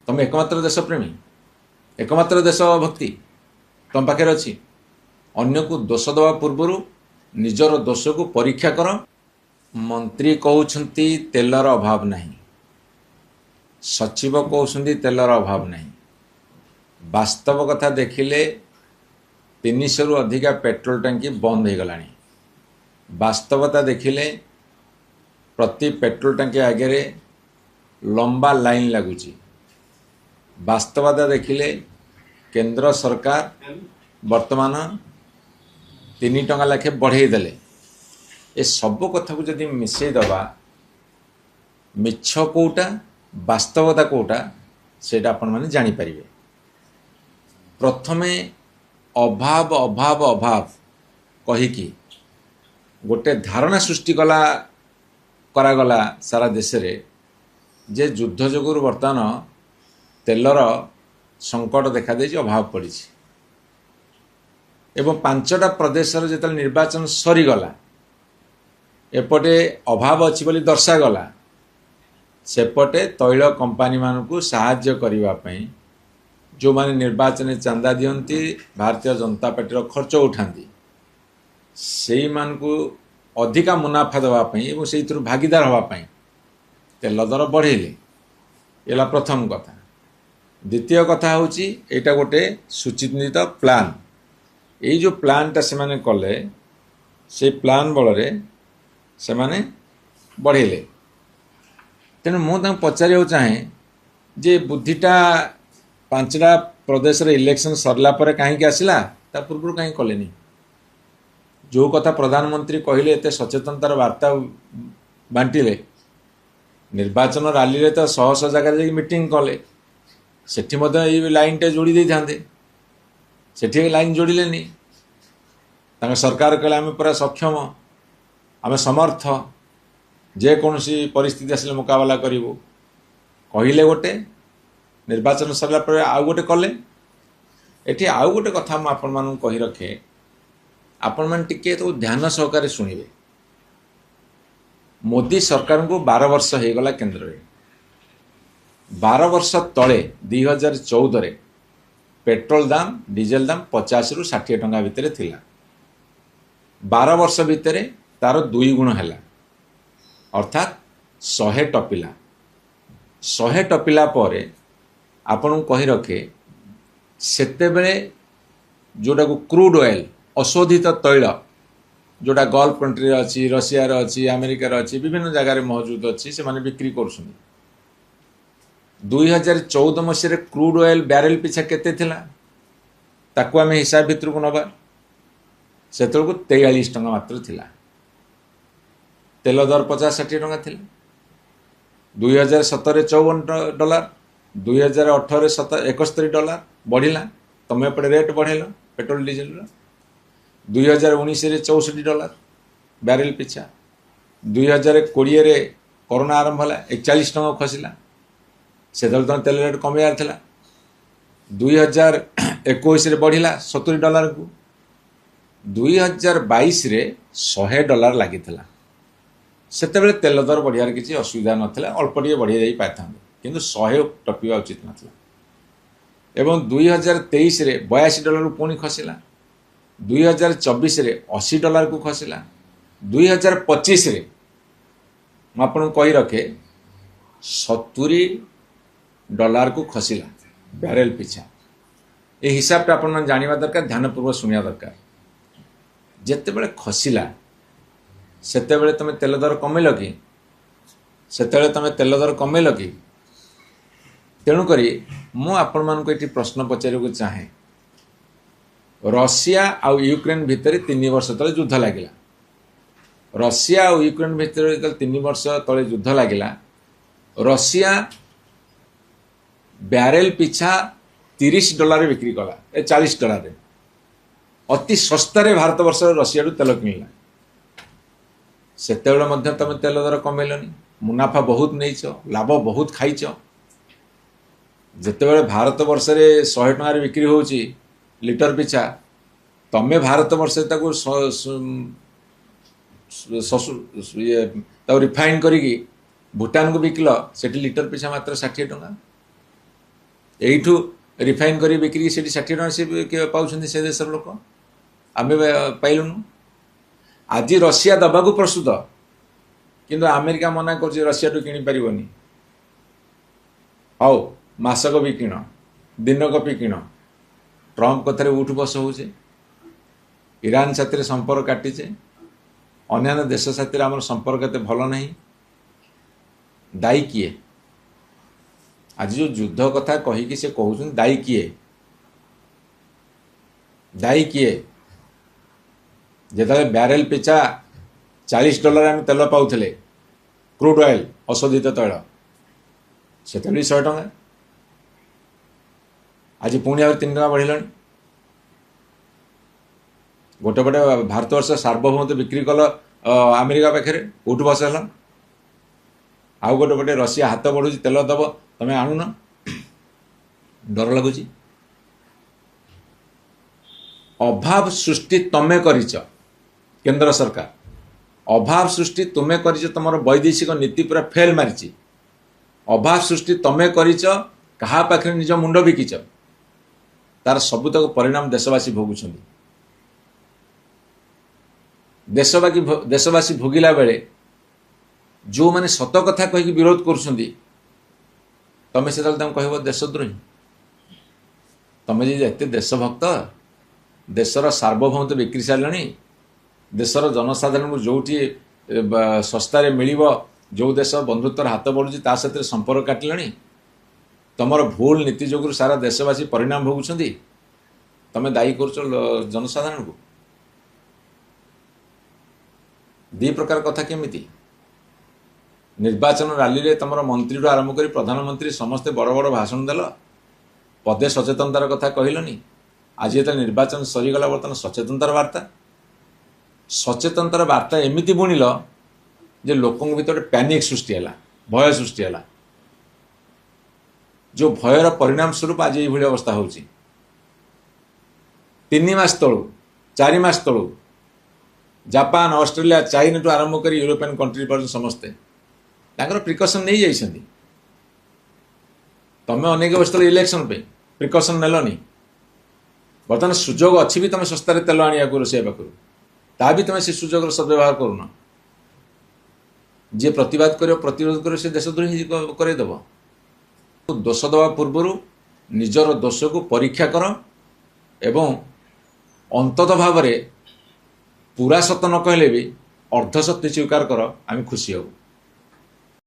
तुम एकमात्र देश प्रेमी एकमात्र देश भक्ति तुम पाखे अच्छी अन्य को दोष दवा पूर्वर निजर दोष को परीक्षा कर। मंत्री कहते तेलर अभाव नहीं, सचिव कहते तेलर अभाव नहीं। वास्तव कथा देखिले 300 रु अधिका पेट्रोल टंकी बंद हो गला। वास्तवता देखिले प्रति पेट्रोल टंकी आगे लंबा लाइन लगुच। वास्तवता देखिले केंद्र सरकार वर्तमान 3 टंका लाखे बढ़े देले। ए सब कथा को जदि मिसई दबा मिछ कोटा वास्तवता कोटा सेटा आपण माने जानी परिबे। प्रथमे अभाव अभाव अभाव कहिकी गोटे धारणा सृष्टि करागला सारा देश रे जे युद्ध जोगुर वर्तमान तेलर संकट देखा दे अभाव पड़ी एवं 5टा प्रदेश जो निर्वाचन सरीगला एपटे अभाव अच्छी बोली दर्शागला सेपटे तैल कंपानी मानकु साहाय्य करने जो माने निर्वाचन चांदा दियंती भारतीय जनता पार्टी खर्च उठाती से मानकु अधिका मुनाफा देवाई और से भागीदार होगापाई तेल दर बढ़ेले। एला प्रथम कथा। द्वितीय कथा हूँ यहाँ गोटे सुचिन्हित प्लान। ये जो प्लानटा से माने कले से प्लान बल से माने बढ़ेले। तेणु मुझे पचार चाहे जे बुद्धिटा 5टा प्रदेश इलेक्शन सरला पर कहीं आसला ता पूर्व कहीं कलेनी। जो कथा प्रधानमंत्री कहले एते सचेतनतार वार्ता बांटिले निर्वाचन रैली रे तो 100 जगह मीटिंग कले सेठी मध्य लाइन टे जोड़ी दे थांदे सेठी लाइन जोड़िलेनी। तांका सरकार कहले आम पूरा सक्षम आम समर्थ जे कौन सी परिस्थिति आसले मुकाबला करिवो कहले गोटे निर्वाचन सरला पर आउ गोटे कले। एठी आउ गोटे कथा मु आपण मानू कहि रखे आपण मान टिके तो ध्यान सहकारे शुणिबे। मोदी सरकार को 12 वर्ष हो गला केंद्र रे। 12 वर्ष तले 2014 रे पेट्रोल दाम डीजेल दाम 50 रु 60 टंका भितर थिला। 12 वर्ष भितर तार 2 गुण हैला अर्थात 100 टपिला। 100 टपिला पर आपण कहि रखे सेते बेले जोटा को क्रूड ऑयल अशोधित तैल जोटा गल्फ कंट्री अच्छी रशिया अच्छी अमेरिकार अच्छी विभिन्न जगार मौजूद अच्छी से माने बिक्री कर। 2014 मसीह क्रूड ऑयल बैरेल पिछा केते थिला ताकू आम हिसाब भितर को नबा से 43 टंका मात्र थिला। तेल दर 50-60 टंका थिला। 2017 $54 2018 $71 बढ़िला। तुम एपटे रेट बढ़ेल पेट्रोल डीजेल। 2019 $64 बैरेल पिछा। 2020 रे कोरोना आरंभ होला 41 टंका खसिला से तो तेल रेट कमियार थिला। 2021 रे बढ़िला $70 को। 2022 रे $100 लगी सेते बेले तेल दर बढ़ियार किसी असुविधा नथिला अल्प टिके बढ़िया जाई पाथांदे किंतु 100 टपिवा उचित नथिला। एवं 2023 रे $82 पुणी खसिला। 2024 रे $80 को खसिला। 2025 रे आपन कहि रखे $70 को खसिला बैरेल पिछा। ए हिसाब आपन जानिबा दरकार ध्यानपूर्वक शुणिया दरकार। जेते बेले खसिला सेते बेले तमे तेल दर कमेलो कि सेते बेले तमे तेल दर कमेलो कि। तेणु करी मु आपण मान को एटी प्रश्न पचारिବାକୁ चाहे। रशिया आउ यूक्रेन भितर 3 वर्ष तले युद्ध लागिला। रशिया और यूक्रेन भितर 3 वर्ष तले युद्ध लागिला रशिया बैरेल पिछा $30 बिक्री कला ए $40 अति सस्तारे भारत वर्ष रशिया तेल किणला। सेते बेले मध्य तमे तेल दर कमेलनी मुनाफा बहुत नहींच लाभ बहुत खाइच। जिते भारत वर्ष रे 100 टंकार बिक्री होची लिटर पिछा तमें भारत वर्ष रिफाइन करी भूटान को बिकल से लिटर पिछा मात्र 60 टंका। एठू रिफाइन कर बिक्री से 60 टका से पाँच से देशर लोक आम पाइलुनु आज रशिया दबा को प्रस्तुत किंतु अमेरिका मना कर रशिया टू किणी पारिबनी हाउ मासक भी किण दिनक भी किण ट्रम्प कथार उठ बस होचे ईरान साथी संपर्क काटिचे अन्य देश साथी आम संपर्क एत भल नहीं दायी किए आज जो युद्ध कथा कहीकि से कहउछन दायी किए जेतले बैरेल पिछा $40 आम तेल पाउथले क्रूड ऑयल अशोधित तैल से 100 टका आज पुणी आ 3 टका बढ़िला गोटे पटे भारतवर्ष सार्वभौमत्व बिक्री कल अमेरिका पाखे उठ बस है आउ गोटे पटे रशिया हाथ बढ़ू तेल दब तमें आणुन डर लगुच अभाव सृष्टि तमें करिच केंद्र सरकार अभाव सृष्टि तुम्हें करिच तुम वैदेशिक नीति पूरा फेल मारी अभाव सृष्टि तमें करिच कहा पाखे निज मुंड बिकिच तार सबुतक परिणाम देशवासी भोगुछंती देशवासी भोगिला बेले जो माने सत कथा कही विरोध करुछंती तमें से कह देशद्रोही तमें जी एत देशभक्त देशर सार्वभौमत्व बिक्री सारे देशर जनसाधारण को जो सस्तार मिल जो देश बंधुत्वर हाथ बढ़ुची ता साथ संपर्क काटिले तुमर भूल नीति जो सारा देशवासी परिणाम भोगुछंती तमें दायी कर जनसाधारण को दी प्रकार कथा केमिति निर्वाचन रैली रे तुम मंत्री रू आरंभ कर प्रधानमंत्री समस्ते बड़ बड़ भाषण देल पदे सचेतनतार कथा कहलनि आज ये निर्वाचन सरीगला बर्तमान सचेतनतार वार्ता एमती बुणिल जे लोकों भीतर पैनिक सृष्टि है भय सृष्टि है जो भयर परिणाम स्वरूप आज ये अवस्था हो 3 मास तलू 4 मास तलू जापान ऑस्ट्रेलिया चाइना टू आरंभ कर यूरोपियन कंट्री पर समस्ते प्रिकसन नहीं जाइछंती तमें अनेक वर्ष तले इलेक्शन पे प्रिकसन नेलनी बर्तमान सुजोग अच्छी भी तुम सस्तार तेल आने रोषे पाखु ता भी तुम से सुजोग सदव्यवहार करूना जी प्रतिवाद कर प्रतिरोध कर से देशद्रोही करदेव दोष दवा पूर्व निजर दोष को परीक्षा कर एवं अंतत भाव पूरा सत न कहले भी अर्ध सत्य स्वीकार कर आम खुशी हूँ।